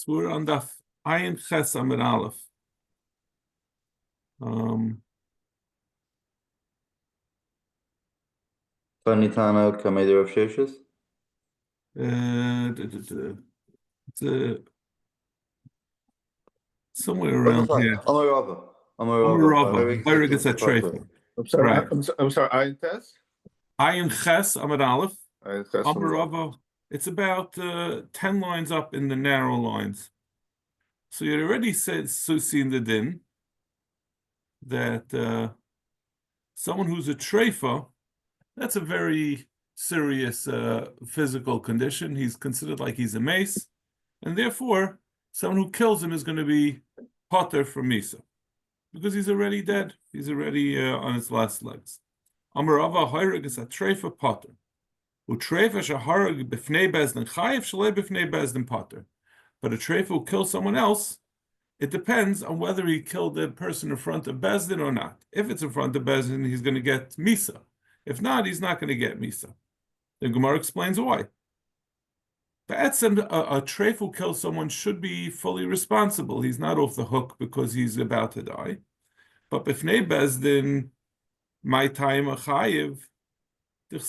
So we're on the Ayin Ches Amid Aleph. Fanitana Kameder of Sheshes? It's somewhere around here. Amarava. Amarava. Where gets that treifa? I'm sorry. Right. I'm sorry. Ayin Tes? Ayin Ches Amid Aleph. Ayin Ches. Amarava. It's about 10 lines up in the narrow lines. So you already said, seen the din, that someone who's a treifa, that's a very serious physical condition. He's considered like he's a mace, and therefore, someone who kills him is going to be potter from Misa, because he's already dead. He's already on his last legs. Amarava Hayreg is a treifa potter. Utreifa shaharag b'fnei bezdin chayiv shalei b'fnei bezdin potter. But a treifa who kills someone else, it depends on whether he killed the person in front of Bezdin or not. If it's in front of Bezdin, he's going to get Misa. If not, he's not going to get Misa. The Gemara explains why. A treif who kills someone should be fully responsible. He's not off the hook because he's about to die. But b'fnei Bezdin, my time achayiv, the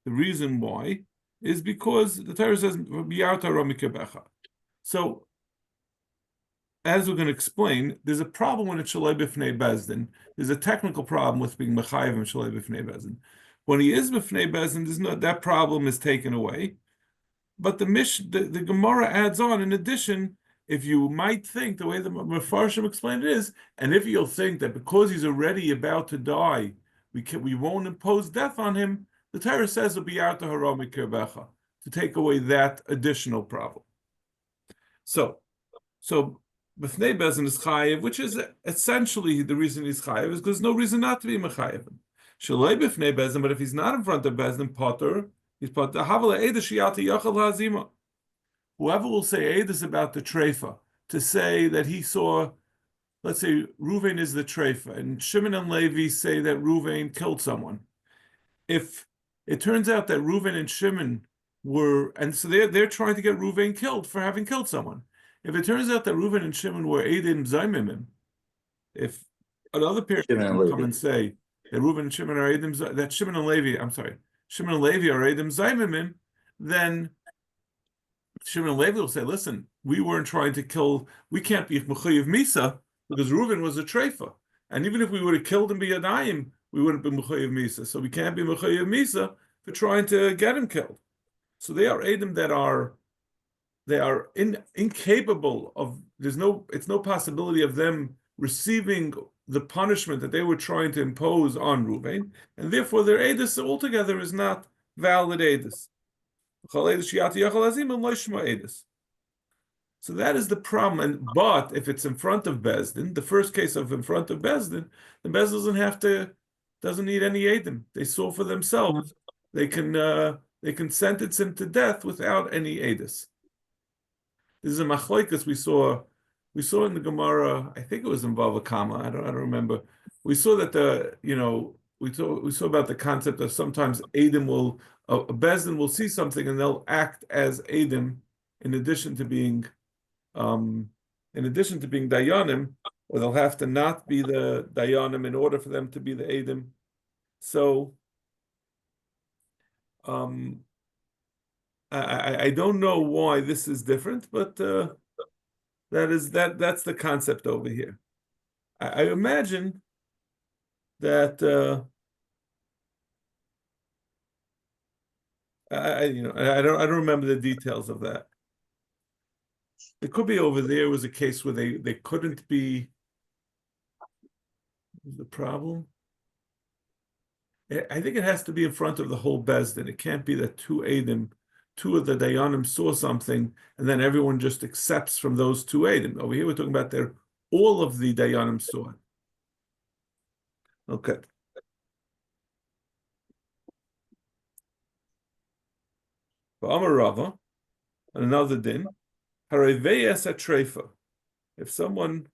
reason why is because the Torah says so, as we're going to explain, there's a problem when it's shalei b'fnei bezdin. There's a technical problem with being mechayiv and shalei b'fnei bezdin. When he is b'fnei bezdin, there's no, that problem is taken away. But the Gemara adds on, in addition, if you might think the way the Mefarshim explained it is, and if you'll think that because he's already about to die, we won't impose death on him, the Torah says it'll be out to haram mikirbecha, to take away that additional problem. So b'fnei bezdin is chayiv, which is essentially the reason he's chayiv is because there's no reason not to be mechayiv. Shalei b'fnei bezdin, but if he's not in front of bezdin potter, he's potter. Havala eidah shiyati yachal hazima. Whoever will say eidas about the treifa, to say that he saw, let's say Ruvain is the treifa, and Shimon and Levi say that Ruvain killed someone. If it turns out that Ruvain and Shimon were, and so they're trying to get Ruvain killed for having killed someone. If it turns out that Ruvain and Shimon were Eidim Zaimimim, if another pair come and say that Ruvain and Shimon are Eidim, that Shimon and Levi are Eidim Zaimimim, then Shimon and Levi will say, listen, we weren't trying to kill, we can't be Mechayiv Misa, because Ruvain was a treifa. And even if we would have killed him b'yadayim, we wouldn't be Mechayiv Misa. So we can't be Mechayiv Misa for trying to get him killed. So they are Eidim that are incapable of, it's no possibility of them receiving the punishment that they were trying to impose on Ruvain, and therefore their edus altogether is not valid edus. So that is the problem. But if it's in front of Bezdin, the first case of in front of Bezdin, the Bezdin doesn't need any edim. They saw for themselves. They can sentence him to death without any edus. This is a machlokes we saw in the Gemara. I think it was in Bava Kama. I don't remember. We saw that we saw about the concept of sometimes Edim will a Bezdin will see something and they'll act as Edim in addition to being Dayanim, or they'll have to not be the Dayanim in order for them to be the Edim. So I don't know why this is different, but that's the concept over here. I imagine that I don't remember the details of that. It could be over there was a case where they couldn't be. The problem. I think it has to be in front of the whole Bezdin. It can't be that two of the Dayanim saw something, and then everyone just accepts from those two Eidim. Over here, we're talking about all of the Dayanim saw it. Okay. Amar Rava, another din, Hareveyes a treifa. If someone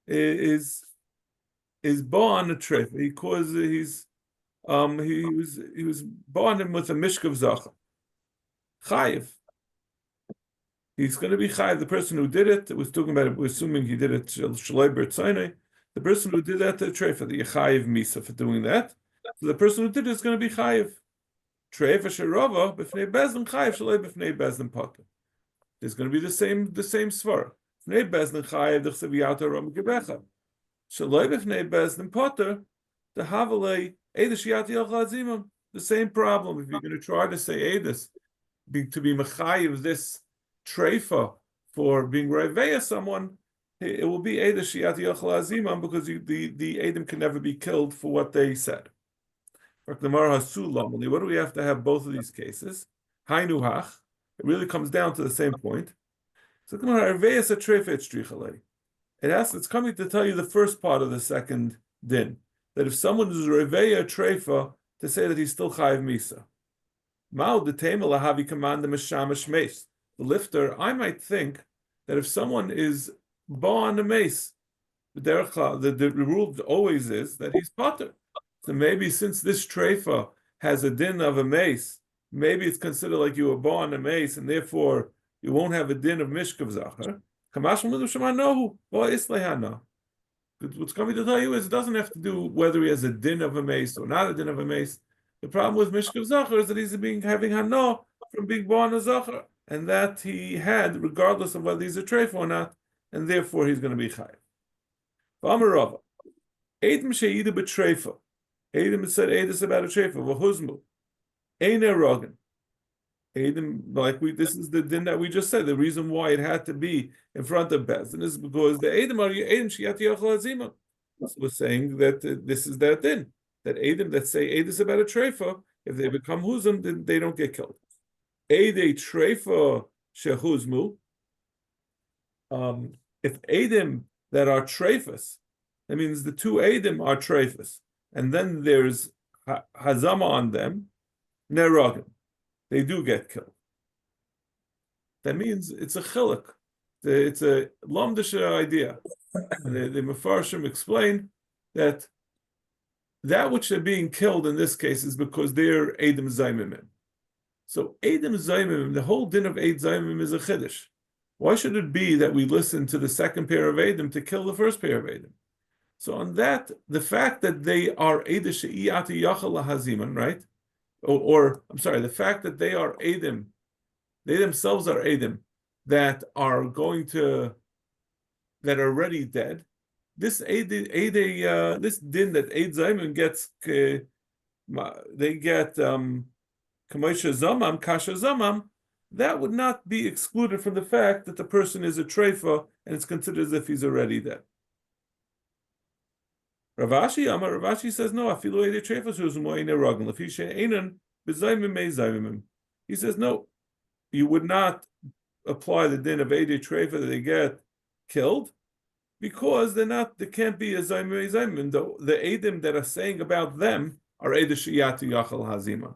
is born a treifa, he was born with a mishkav zacha. Chayiv. he's going to be chayiv. The person who did it, was talking about it, we're assuming he did it shaloi b'rtzainei. The person who did that to treifa, the chayiv misa for doing that. So the person who did it is going to be chayiv. Treifa sherova b'fnei bezdin chayiv shaloi b'fnei bezdin potter. There's going to be the same svara. B'fnei bezdin chayiv d'chsev yata ram gebecha. Shaloi b'fnei bezdin potter the havalei edus yati yachal azimam. The same problem. If you're going to try to say edus to be mechayiv this treifa for being reveya someone, it will be edus yati yachal azimam because the edim can never be killed for what they said. What do we have to have both of these cases? Hainu hach. It really comes down to the same point. So it's coming to tell you the first part of the second din, that if someone is reveya treifa, to say that he's still chayiv misa. The lifter, I might think that if someone is ba on the mace, the rule always is that he's potter. So maybe since this treifa has a din of a mace, maybe it's considered like you were ba on a mace, and therefore you won't have a din of mishkav zachar. What's coming to tell you is it doesn't have to do whether he has a din of a mace or not a din of a mace. The problem with mishkav zachar is that he's having hana from being born a zachar, and that he had regardless of whether he's a treifa or not, and therefore he's going to be chayiv. V'amarava, edim she'ida b'treifa. Edim said edus about a treifa. V'huzmu, ein erogan. Edim, this is the din that we just said. The reason why it had to be in front of Bezdin is because the edim are edim sheyati yachal azima. We're saying that this is that din, that edim that say edus about a treifa, if they become huzim, then they don't get killed. Edei treifa shehuzmu. If edim that are treifas, that means the two edim are treifas, and then there's hazama on them, nerogim. They do get killed. That means it's a chiluk. It's a lamdisha idea. The Mefarshim explain that which are being killed in this case is because they're Edim Zaymimim. So Edim Zaymimim, the whole din of Eid Zaymimim is a chiddush. Why should it be that we listen to the second pair of Edim to kill the first pair of Edim? So on that, the fact that they are Eidah She'iyati Yachal Haziman, right? Or I'm sorry, the fact that they are Edim, they themselves are Edim, that are already dead. This din that Eid Zayman gets, they get Kamoisha Zamam, Kasha Zamam, that would not be excluded from the fact that the person is a treifa and it's considered as if he's already dead. Ravashi says no. He says no. You would not apply the din of Eidei Treifa that they get killed because they can't be a Zaymim. The Eidim that are saying about them are Eidei Shiyati Yachal Hazima.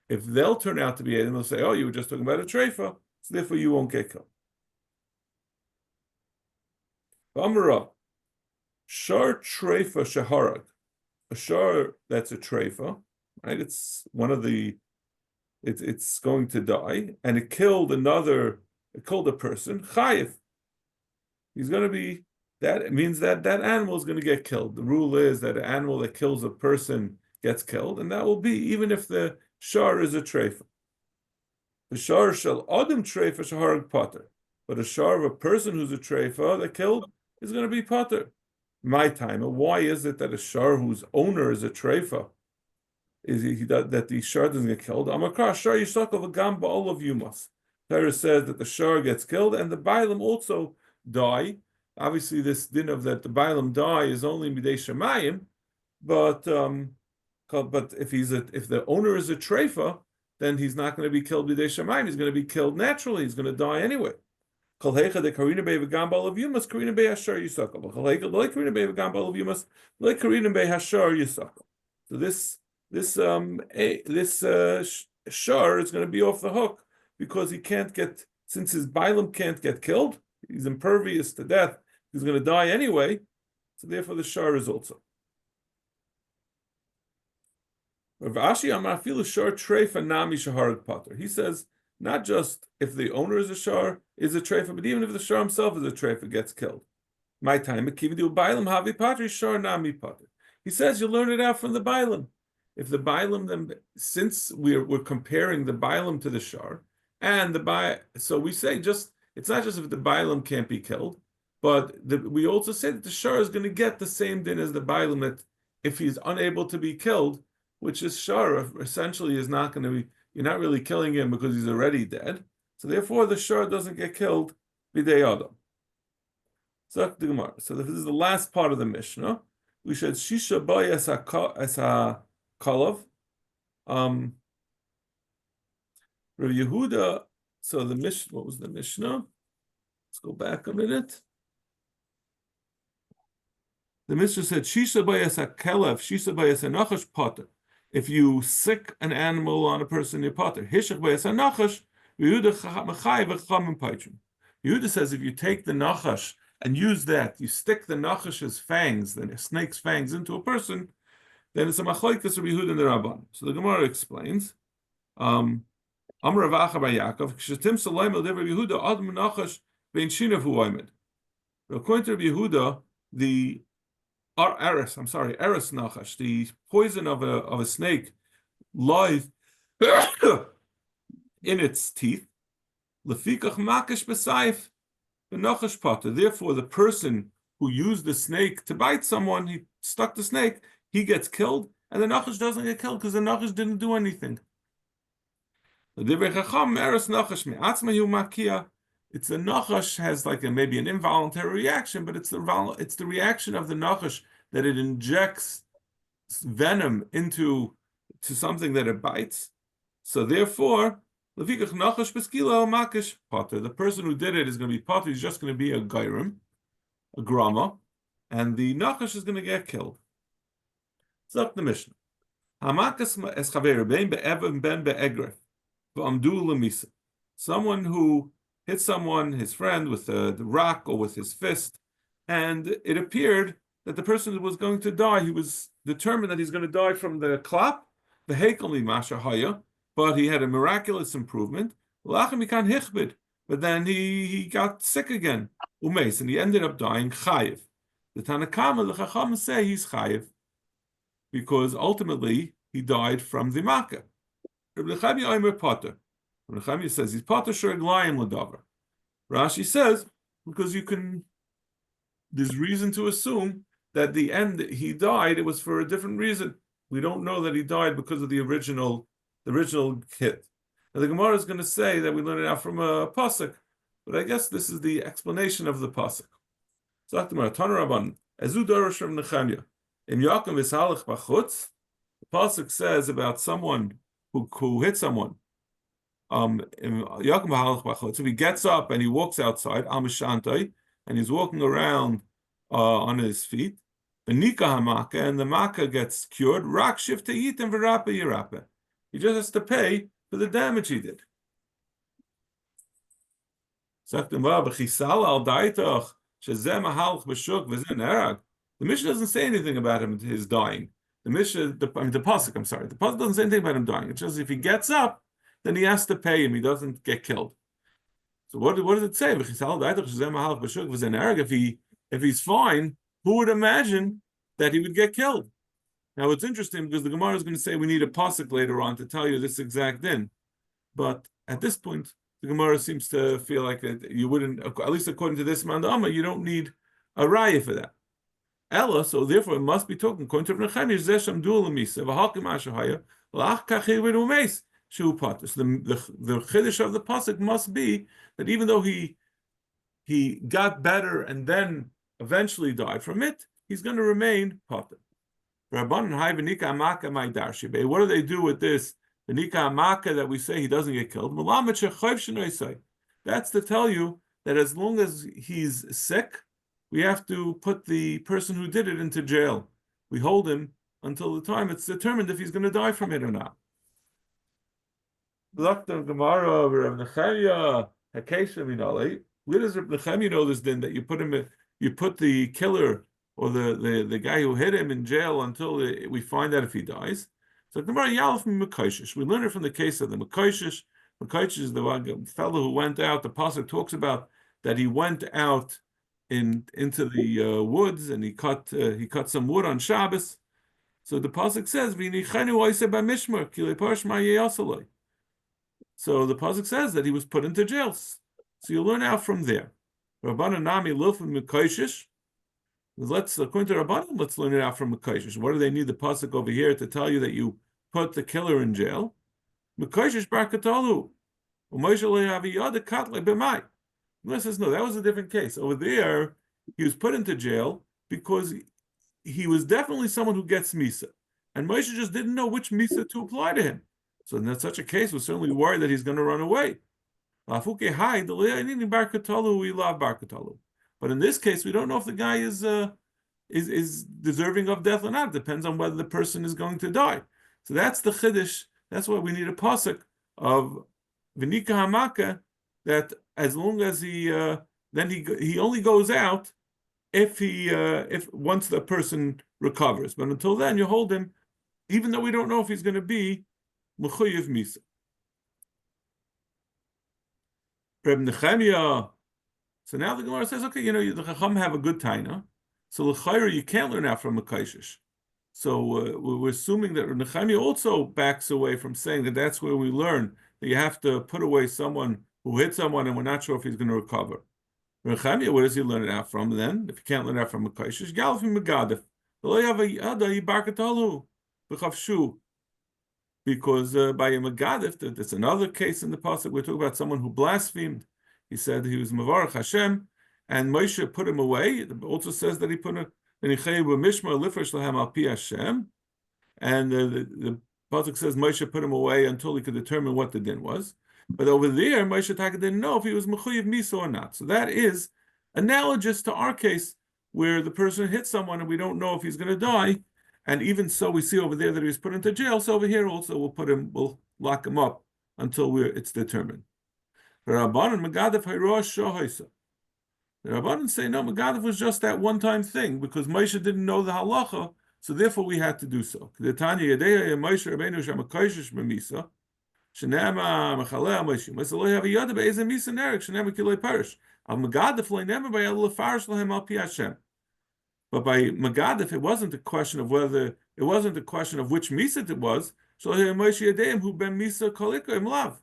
If they'll turn out to be Eidim, they'll say, "Oh, you were just talking about a Treifa, so therefore you won't get killed." Amara. Shar treifa shaharag, a shar that's a treifa, right? It's one of the, it's going to die, and it killed a person. Chayiv. He's going to be that. It means that animal is going to get killed. The rule is that an animal that kills a person gets killed, and that will be even if the shar is a treifa. The shar shall adam treifa shaharag potter, but a shar of a person who's a treifa that killed is going to be potter. My time. Why is it that a shar whose owner is a treifa that the shar doesn't get killed? Amakra shar yisakov agam ba'ol of yumas. Torah says that the shar gets killed and the bailam also die. Obviously, this din of that the bailam die is only midei shemayim, but if the owner is a treifa, then he's not going to be killed midei shemayim. He's going to be killed naturally. He's going to die anyway. So this shar is going to be off the hook because he can't get, since his bailam can't get killed, he's impervious to death, he's going to die anyway, so therefore the shar is also. He says not just if the owner is a shar, is a treifa, but even if the shar himself is a treifa, gets killed. My time, he says you learn it out from the bailam. If the bailam, then since we're comparing the bailam to the shar, and so we say just it's not just if the bailam can't be killed, but we also say that the shar is going to get the same din as the bailam, that if he's unable to be killed, which is shar essentially is not going to be, you're not really killing him because he's already dead. So therefore the shar doesn't get killed b'dei adam. So this is the last part of the Mishnah. We said shisha boy as a kolov. Rav Yehuda. So the Mishnah. What was the Mishnah? Let's go back a minute. The Mishnah said shisha boy as a kelev, shisha boy as a nachash potter. If you sick an animal on a person, you're potter. Hishach boy as a nachash. Yehuda mechai v'cham paitrim. Yehuda says if you take the nachash and use that, you stick the nachash's fangs, the snake's fangs, into a person, then it's a machlokes Rabbi Yehuda and the Rabban. So the Gemara explains, Amar Rav Acha bar Yaakov, Kshetim Saloim el Rabbi Yehuda Adam Nachash Bein Shinav Hu Oimed. According to Rabbi Yehuda, the Eris Nachash, the poison of a snake, lies in its teeth. Lefikach Makish B'Saif. Therefore, the person who used the snake to bite someone, he stuck the snake, he gets killed, and the nachash doesn't get killed because the nachash didn't do anything. It's the nachash has like maybe an involuntary reaction, but it's the reaction of the nachash that it injects venom into something that it bites. So therefore, the person who did it is going to be potter. He's just going to be a gairim, a grama, and the nachash is going to get killed. It's up the Mishnah. Someone who hit someone, his friend, with the rock or with his fist, and it appeared that the person was going to die. He was determined that he's going to die from the klap, the hekel masha haya. But he had a miraculous improvement. But then he got sick again. Umeis, and he ended up dying chayiv. The Tanakama, the Chacham say he's chayiv because ultimately he died from the makkah. Rabbi Chavi Omer Potter. Rabbi Chavi says he's Potter Shurglayim Ladavar. Rashi says because there's reason to assume that the end he died, it was for a different reason. We don't know that he died because of the original hit. Now the Gemara is going to say that we learn it out from a pasuk, but I guess this is the explanation of the pasuk. So the pasuk says about someone who hit someone. If he gets up and he walks outside, and he's walking around on his feet, and the makkah gets cured. Rak shifta yitim v'rapa yirapa. He just has to pay for the damage he did. The Mishnah doesn't say anything about his dying. The pasuk, I'm sorry. The pasuk doesn't say anything about him dying. It's just if he gets up, then he has to pay him. He doesn't get killed. So what does it say? If he's fine, who would imagine that he would get killed? Now it's interesting because the Gemara is going to say we need a pasuk later on to tell you this exact din. But at this point, the Gemara seems to feel like that you wouldn't, at least according to this mandama, you don't need a raya for that. Ella, so therefore it must be talking according to Nechemiah, zesham dual misa v'halkim ashahaya lach kachir v'numeis shu pater. So the chiddush of the pasuk must be that even though he got better and then eventually died from it, he's going to remain pater. What do they do with this? The nika amaka that we say he doesn't get killed. That's to tell you that as long as he's sick, we have to put the person who did it into jail. We hold him until the time it's determined if he's going to die from it or not. Where does Reb Nechemiah know this then that you put the killer or the guy who hit him in jail until we find out if he dies? So we learn it from the case of the Mekoshish, Mekaychish is the fellow who went out. The pasuk talks about that he went out into the woods and he cut some wood on Shabbos. So the pasuk says, "V'nichenu oiseh b'mishmar ki leparsh ma'yeyasaloi." So the pasuk says that he was put into jail. So you learn out from there. Rabbanan nami lilfin mekayshish. According to Rabbanan, let's learn it out from mekayshish. What do they need the pasuk over here to tell you that you put the killer in jail? Mekayshish bar katalu. U'moshe le'aviyad katle b'mai. No, says no. That was a different case. Over there, he was put into jail because he was definitely someone who gets misa, and Moshe just didn't know which misa to apply to him. So in such a case, we're certainly worried that he's going to run away. But in this case, we don't know if the guy is deserving of death or not. It depends on whether the person is going to die. So that's the chiddush. That's why we need a pasuk of v'nika hamaka, that as long as he only goes out if once the person recovers. But until then, you hold him, even though we don't know if he's going to be mechuyev misa. Reb Nechemia. So now the Gemara says, okay, the Chacham have a good taina. So l'chayra you can't learn out from Mekayshish. So we're assuming that Reb Nechemia also backs away from saying that that's where we learn that you have to put away someone who hit someone and we're not sure if he's going to recover. Reb Nechemia, where does he learn it out from then? If you can't learn it out from Mekayshish, Galfim Megadef. Because by a Megadef, that's another case in the pasuk. We're talking about someone who blasphemed. He said he was Mavarach Hashem, and Moshe put him away. It also says that he put him and the pasuk says Moshe put him away until he could determine what the din was. But over there, Moshe Taka didn't know if he was mechuyev misa or not. So that is analogous to our case where the person hit someone and we don't know if he's going to die. And even so, we see over there that he was put into jail. So over here also, we'll lock him up until it's determined. The Rabbanan say, no, Megadef was just that one-time thing because Moshe didn't know the halacha, so therefore we had to do so. The Tanya Yadeya Moshe Rabbeinu Shamakoshish Memisa, Shenema Mechaleh Moshe, Moshe lo have a yada be'ezeh misa nerek, Shenema kiloi perish. Al Megadef lo never by al lefarish lahem al pi Hashem. But by Megadef, it wasn't a question of which misa it was. So Moshe Yadeim who ben misa koliko im lav.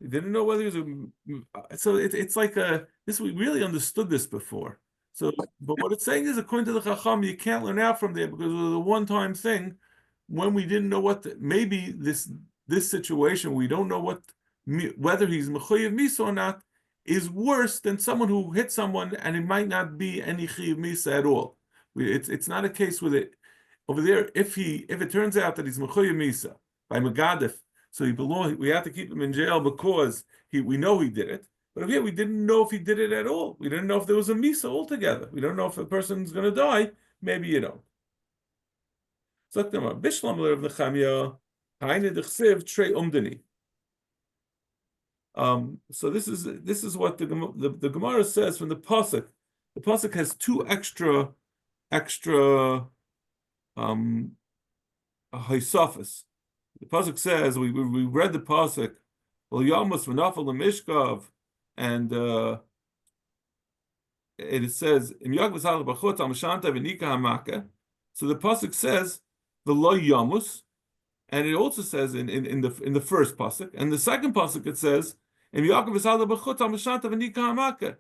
He didn't know whether he was so it's like this. We really understood this before. So, but what it's saying is, according to the Chacham, you can't learn out from there because it was a one-time thing when we didn't know maybe this situation we don't know whether he's mechuyev misa or not is worse than someone who hit someone and it might not be any chiyev misa at all. It's not a case with it over there. If it turns out that he's mechuyev misa by Megadef. So we have to keep him in jail because we know he did it. But here we didn't know if he did it at all. We didn't know if there was a misa altogether. We don't know if the person's going to die. Maybe you don't. So this is what the Gemara says from the pasuk. The pasuk has two extra haisafas. The pasuk says we read the pasuk. Well, Yamas v'nafal l'mishkav, and it says im yagvas al b'chut al mashanta v'nika hamaka. So the pasuk says the lo yamus, and it also says in the first pasuk, and the second pasuk it says im yagvas al b'chut al mashanta v'nika hamaka,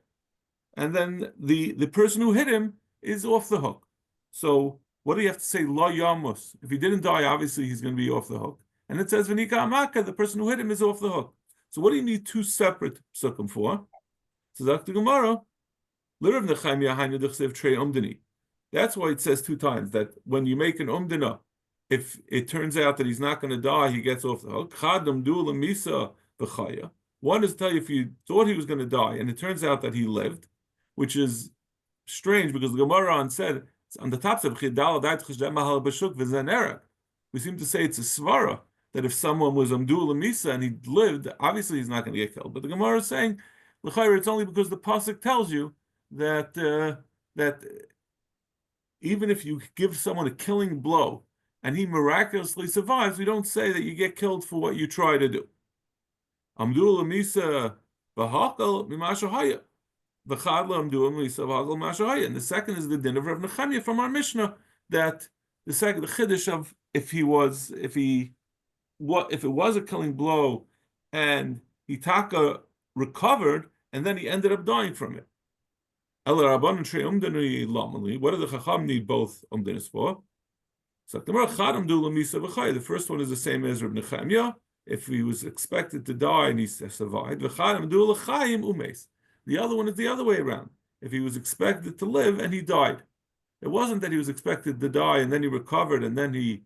and then the person who hit him is off the hook. So what do you have to say lo yamus? If he didn't die, obviously he's going to be off the hook. And it says v'nika hamaka, the person who hit him is off the hook. So what do you need two separate psukim for? So Dr. Gemara, that's why it says two times that when you make an umdina, if it turns out that he's not going to die, he gets off the hook. One is to tell you if you thought he was going to die and it turns out that he lived, which is strange because the Gemara said on the top of we seem to say it's a svara that if someone was Amdul Misa and he lived, obviously he's not going to get killed. But the Gemara is saying, l'chayr, it's only because the pasuk tells you that that even if you give someone a killing blow and he miraculously survives, we don't say that you get killed for what you try to do. Amdu l'misa v'hakal mimashahaya. V'chad l'amdu l'misa v'hakal mashahaya. And the second is the din of Rav Nechemia from our Mishnah, that the chiddush of if it was a killing blow and he taka recovered and then he ended up dying from it. What do the Chacham need both umdinas for? So the first one is the same as Reb Nechemia. If he was expected to die and he survived, the other one is the other way around. If he was expected to live and he died, it wasn't that he was expected to die and then he recovered and then he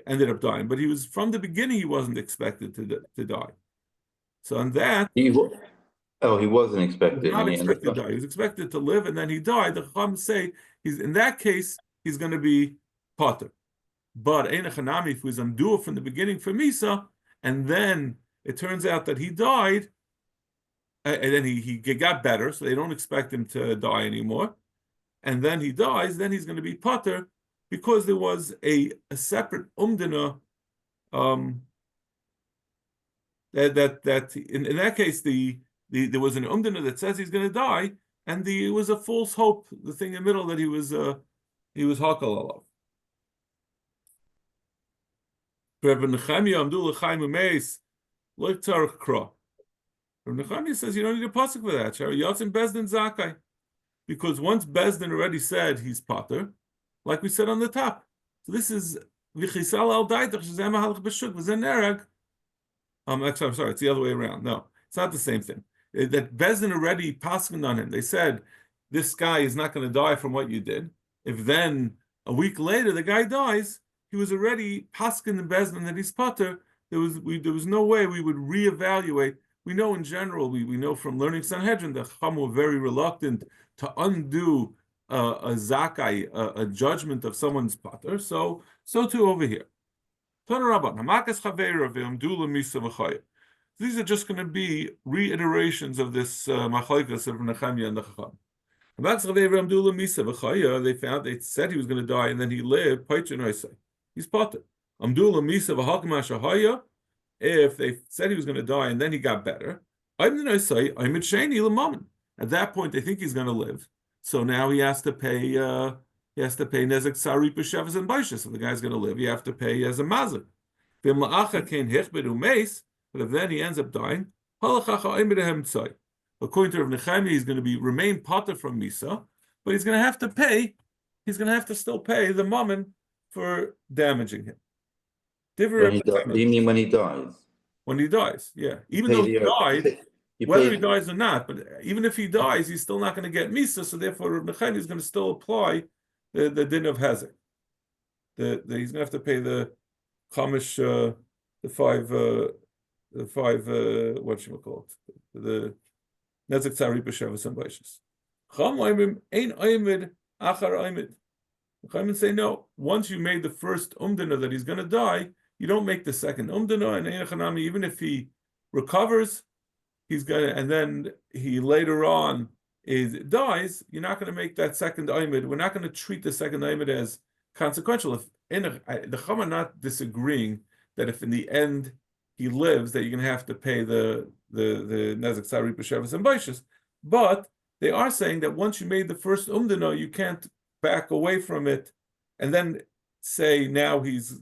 ended up dying, but he was from the beginning he wasn't expected to die. So on that, He wasn't he expected, was not and he ended expected up. to die. He was expected to live and then he died. The Chacham say in that case he's going to be potter. But Ein Hanami, if he was undoer from the beginning for Misa, and then it turns out that he died, and then he got better, so they don't expect him to die anymore, and then he dies, then he's going to be potter, because there was a separate umdina, that in that case there was an umdina that says he's going to die, and it was a false hope, the thing in the middle that he was hakal alav. Rabbi Nechemia Amdul Chaim Umeis Loik Tzarich Kra. Rabbi Nechemia says you don't need a pasuk for that. Shari Yotzim Bezdin Zakai, because once Bezdin already said he's potter, like we said on the top. So this is Vichisal Al Daitach Shazem Halach B'Shuk V'Zen Nerag. Actually, I'm sorry, it's the other way around. No, it's not the same thing. That Bezdin already paskined on him. They said this guy is not going to die from what you did. If then a week later the guy dies, he was already paskin in Bezdin that he's potter. There was no way we would reevaluate. We know in general, we know from learning Sanhedrin that Chacham were very reluctant to undo a zakai, a judgment of someone's potter. So too over here. These are just going to be reiterations of this machlokes of Nechemia and the Chacham. They said he was going to die and then he lived. He's potter. If they said he was going to die and then he got better, at that point they think he's going to live. So now he has to pay. He has to pay nezek sari b'shevas and baishas. If the guy's going to live, you have to pay as a mazik. But if then he ends up dying, according to Rav Nechemia, he's going to remain potter from Misa, but he's going to have to pay. He's going to have to still pay the mammon for damaging him. You mean when he dies? When he dies, yeah. Even though he died, whether he dies or not, but even if he dies, he's still not going to get Misa, so therefore Rav Nechemia is going to still apply the din of Hezek. He's going to have to pay the Chamish, the five, what should we call it? The Nezek Tzari B'Shavas and Baishas. Cham Oimim Ein Oimid Achar Oimid. Chachamim say no. Once you made the first umdana that he's going to die, you don't make the second umdana. And Ein Chanami, even if he recovers, he's going to, and then he later on dies. You're not going to make that second oimid. We're not going to treat the second oimid as consequential. If the Chum are not disagreeing that if in the end he lives, that you're going to have to pay the nezek sari b'shevas and baishas, but they are saying that once you made the first umdana, you can't back away from it, and then say now he's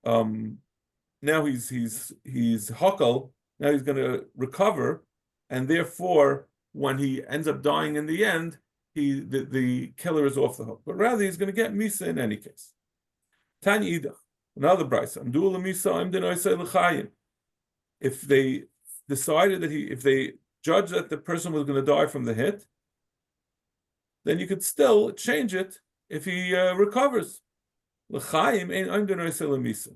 hakal. Now he's going to recover, and therefore when he ends up dying in the end, the killer is off the hook. But rather he's going to get misa in any case. Tanya idach, another brayso. Amdul misa imdenoisei l'chayim. If they decided that if they judged that the person was going to die from the hit, then you could still change it if he recovers. L'chayim ein imdenoisei l'misa.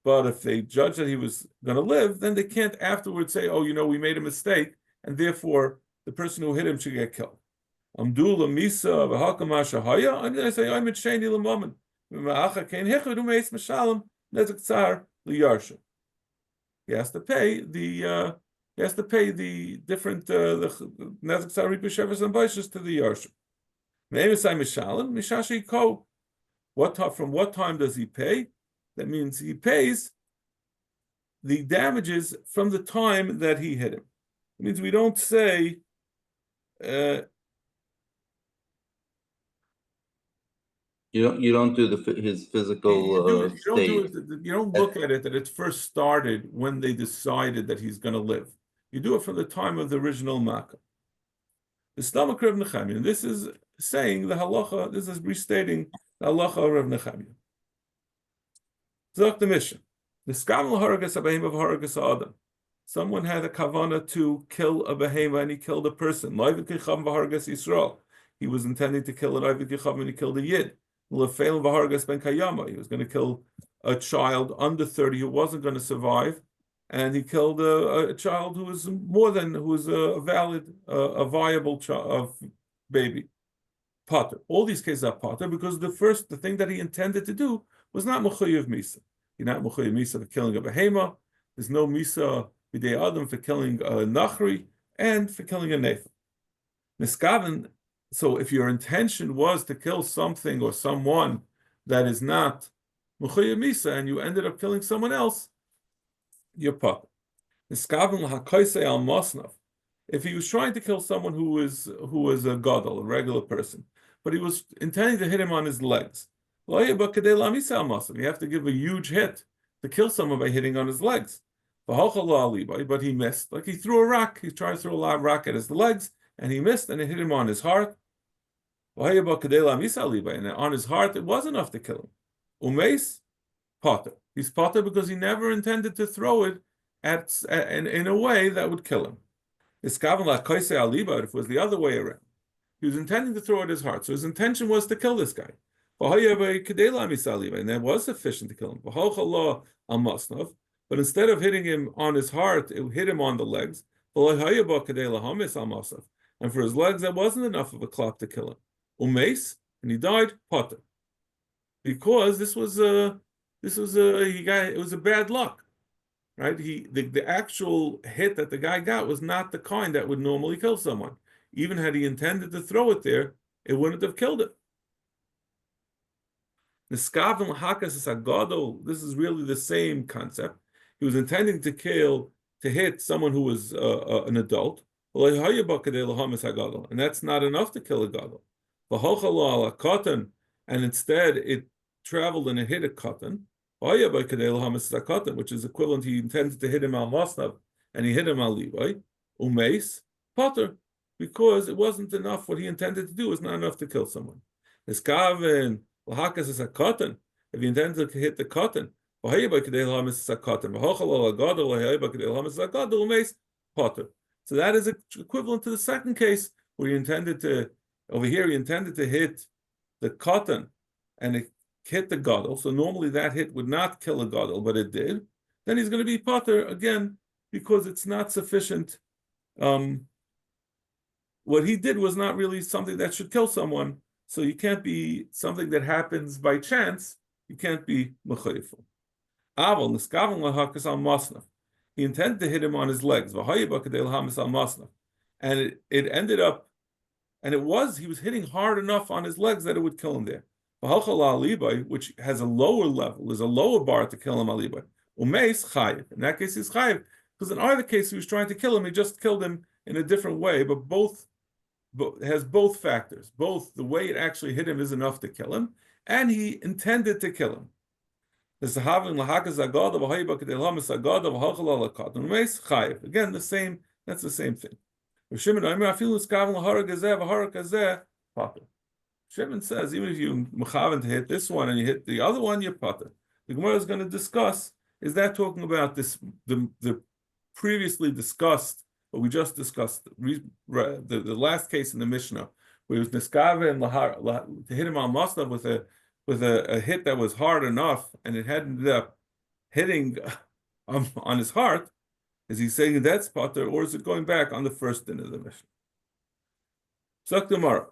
But if they judge that he was going to live, then they can't afterwards say, "Oh, we made a mistake, and therefore the person who hit him should get killed." Amdul misa v'hakam hashahaya. I'm going to say I'm sheni l'momen. V'ma'acha kein hechud u'meis mishalem nezek tzar liyarsha. He has to pay the different the nezek tzar ripushavas and baishas to the yarsha. Me'emisai mishalem mishashi ko. From what time does he pay? That means he pays the damages from the time that he hit him. It means we don't say you don't do his physical state. You don't look at it that it first started when they decided that he's going to live. You do it from the time of the original makkah. The stomach of Nechemiah. This is saying the halacha. This is restating the halacha of Rav Nechemiah. Zok the mission. The skam laharagas abehema of haragas adam. Someone had a kavana to kill a behema and he killed a person. Loivid kicham v'haragas Yisrael. He was intending to kill an oivid kicham and he killed a yid. Lefeil v'haragas ben kayama. He was going to kill a child under 30 who wasn't going to survive, and he killed a child who was a valid, a viable child, baby. Potter. All these cases are potter because the thing that he intended to do was not mechuyev misa. You're not mechuyev misa for killing a behema. There's no misa b'dei adam for killing a nachri and for killing a nefa. Niskaven. So if your intention was to kill something or someone that is not mechuyev misa and you ended up killing someone else, you're potter. Niskaven l'hakoisei al mosnav. If he was trying to kill someone who was a gadol, a regular person, but he was intending to hit him on his legs, you have to give a huge hit to kill someone by hitting on his legs. But he missed. Like he threw a rock. He tried to throw a rock at his legs, and he missed, and it hit him on his heart. And on his heart, it was enough to kill him. Umeis, potter. He's potter because he never intended to throw it in a way that would kill him. If it was the other way around, he was intending to throw at his heart. So his intention was to kill this guy. And that was sufficient to kill him. But instead of hitting him on his heart, it hit him on the legs. And for his legs, that wasn't enough of a clop to kill him. Umeis, and he died, potter. Because it was a bad luck. Right? The actual hit that the guy got was not the kind that would normally kill someone. Even had he intended to throw it there, it wouldn't have killed it. This is really the same concept. He was intending to hit someone who was an adult, and that's not enough to kill a gadol. And instead it traveled and it hit a katan, which is equivalent. He intended to hit him al masnav, and he hit him al Levi. Umeis potter, because it wasn't enough. What he intended to do was not enough to kill someone. Niskaven lahakas is a katan. If he intended to hit the katan, so that is equivalent to the second case where he intended to. Over here, he intended to hit the katan, and it hit the gadol. So normally that hit would not kill a gadol, but it did. Then he's going to be potter again because it's not sufficient. What he did was not really something that should kill someone. So you can't be something that happens by chance. You can't be mechayifu. Aval niskaven lahakas al masnaf. He intended to hit him on his legs. And it ended up. And he was hitting hard enough on his legs that it would kill him there. Which has a lower level, there's a lower bar to kill him alibai. Umeis chayiv. In that case, he's chayiv. Because in either case, he was trying to kill him, he just killed him in a different way, but has both factors. Both the way it actually hit him is enough to kill him, and he intended to kill him. Again, that's the same thing. Shimon says, even if you mechaven to hit this one and you hit the other one, you're potter. The Gemara is going to discuss, is that talking about this the previously discussed, what we just discussed, the last case in the Mishnah, where it was niskave and to hit him on masnav with a hit that was hard enough, and it had ended up hitting on his heart. Is he saying that's potter, or is it going back on the first din of the Mishnah? Zok Gemara.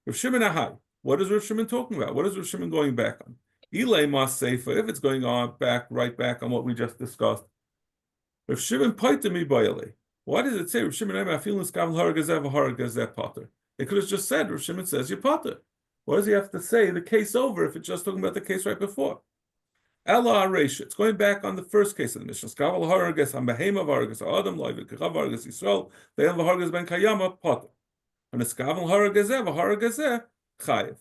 Rav Shimon Ahai. What is Rav Shimon talking about? What is Rav Shimon going back on? Ilay mas seifa. If it's going on right back on what we just discussed. Rav Shimon paita mi bayale. Why does it say Rav Shimon I feel niskaven haragazeh potter? They could have just said Rav Shimon says you're potter. Why does he have to say the case over if it's just talking about the case right before? Ella Aresha. It's going back on the first case of the Mishnah. Skaval Haragas, Hambahema Vargas, Adam Loiv, Kachav Vargas, Yisrael, Ve'el Vargas Ben Kayama, Potter. And the Skaval Haragazeh, Haragazeh, Chayev.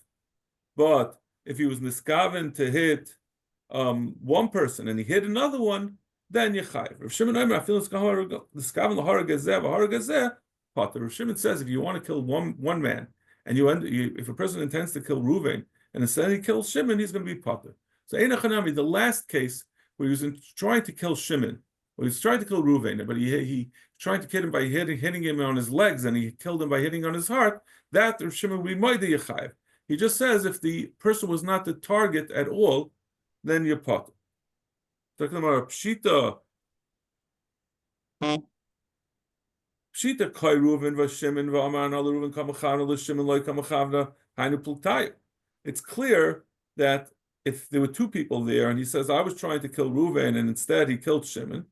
But if he was niskaven to hit one person and he hit another one, then Yechayev. Rav Shimon Omer, niskaven Haragazeh, Haragazeh, Potter. Rav Shimon says if you want to kill one man, and if a person intends to kill Ruvain, and instead he kills Shimon, he's going to be Potter. So Einachanami, the last case where he was trying to kill Shimon, or he was trying to kill Ruvain, but he trying to kill him by hitting him on his legs, and he killed him by hitting on his heart, that Rav Shimon would be Moide Yechayev. He just says if the person was not the target at all, then you're Potter. Talking about Pshita. Pshita Kai Ruvain v'Shimon v'Aman al Ruvain kamachavna l'Shimon loy kamachavna hainu pluktayu. It's clear that if there were two people there, and he says, I was trying to kill Ruvain, and instead he killed Shimon,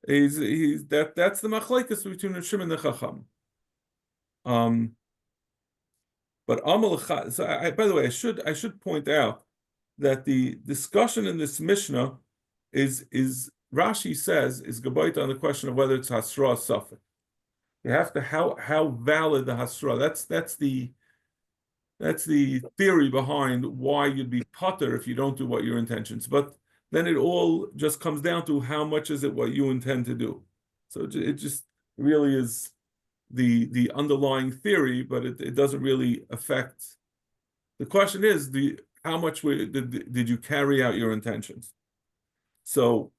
that's the machlekes between Shimon and the Chacham. But Amal, so by the way, I should point out that the discussion in this Mishnah is Rashi says is gebaita on the question of whether it's Hasra or Safek. You have to how valid the Hasra. That's the theory behind why you'd be potter if you don't do what your intentions. But then it all just comes down to how much is it what you intend to do. So it just really is the underlying theory, but it doesn't really affect. The question is how much did you carry out your intentions? So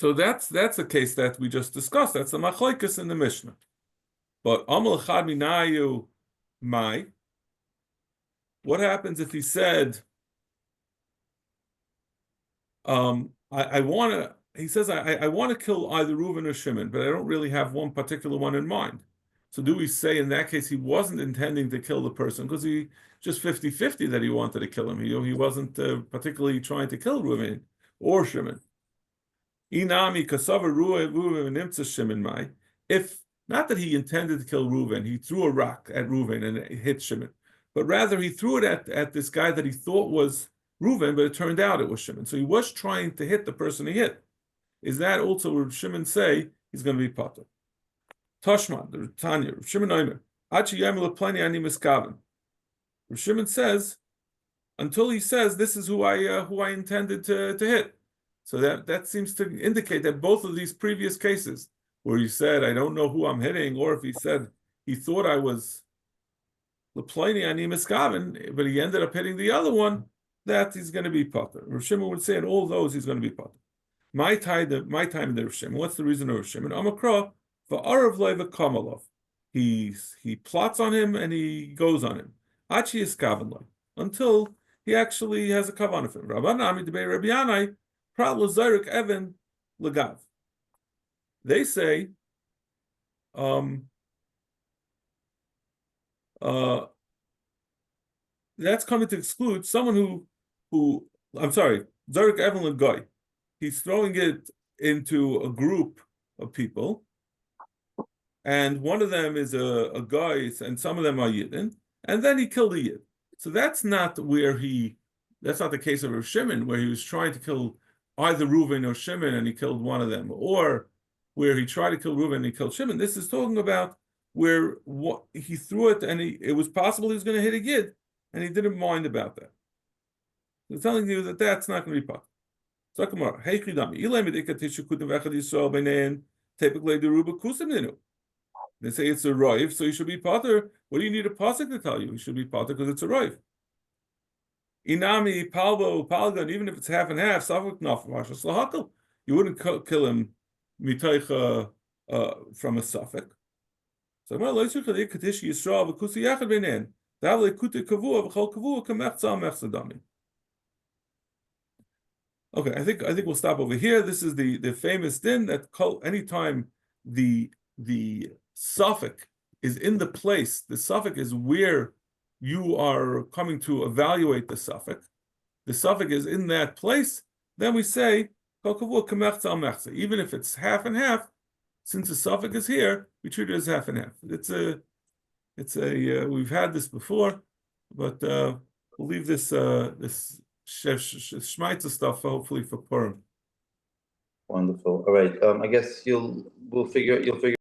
that's a case that we just discussed. That's the machlokes in the Mishnah. But Amal Chad Minayu. What happens if he said, I want to, he says, I want to kill either Reuven or Shimon, but I don't really have one particular one in mind. So do we say in that case he wasn't intending to kill the person because he just 50-50 that he wanted to kill him? He wasn't particularly trying to kill Reuven or Shimon. Inami kasava Reuven nimtza Shimon mai. If not that he intended to kill Reuven, he threw a rock at Reuven and it hit Shimon, but rather he threw it at this guy that he thought was Reuven, but it turned out it was Shimon. So he was trying to hit the person he hit. Is that also where Shimon say he's going to be potter? Tashman, the Tanya, Shimon Omer, Achi Yemel Pleni Ani Miskaven. Shimon says until he says this is who I intended to hit. So that seems to indicate that both of these previous cases, where he said, I don't know who I'm hitting, or if he said he thought I was Leplani Ani Miskaven, but he ended up hitting the other one, that he's going to be potter. Rav Shimon would say in all those he's going to be potter. My time in the Rav Shimon. What's the reason of Rav Shimon? Amakra for Arav Leva Kamalov. He plots on him and he goes on him. Achi is kavanlah until he actually has a kavanah of him. Rabbanami debei Rabbi Yanai probably Zayrik Evan Lagav. They say, that's coming to exclude someone who I'm sorry, Zarek Evan Lagoy. He's throwing it into a group of people, and one of them is a guy, and some of them are Yidden, and then he killed a Yid. So that's not the case of Rav Shimon, where he was trying to kill either Reuven or Shimon, and he killed one of them, or where he tried to kill Reuven and he killed Shimon. This is talking about where he threw it, and it was possible he was going to hit a Yid, and he didn't mind about that. They're telling you that that's not going to be part. So they say it's a roiv, so you should be potter. What do you need a pasuk to tell you? You should be potter because it's a roiv. Inami palbo palgan, even if it's half and half, you wouldn't kill him mitaycha from a suffix. So okay, I think we'll stop over here. This is the famous din that anytime the suffix is in the place, the suffix is where you are coming to evaluate the suffix. The suffix is in that place. Then we say even if it's half and half. Since the suffix is here, we treat it as half and half. We've had this before, but we'll leave this Shmaitza stuff, hopefully for Purim. Wonderful. All right. I guess you'll figure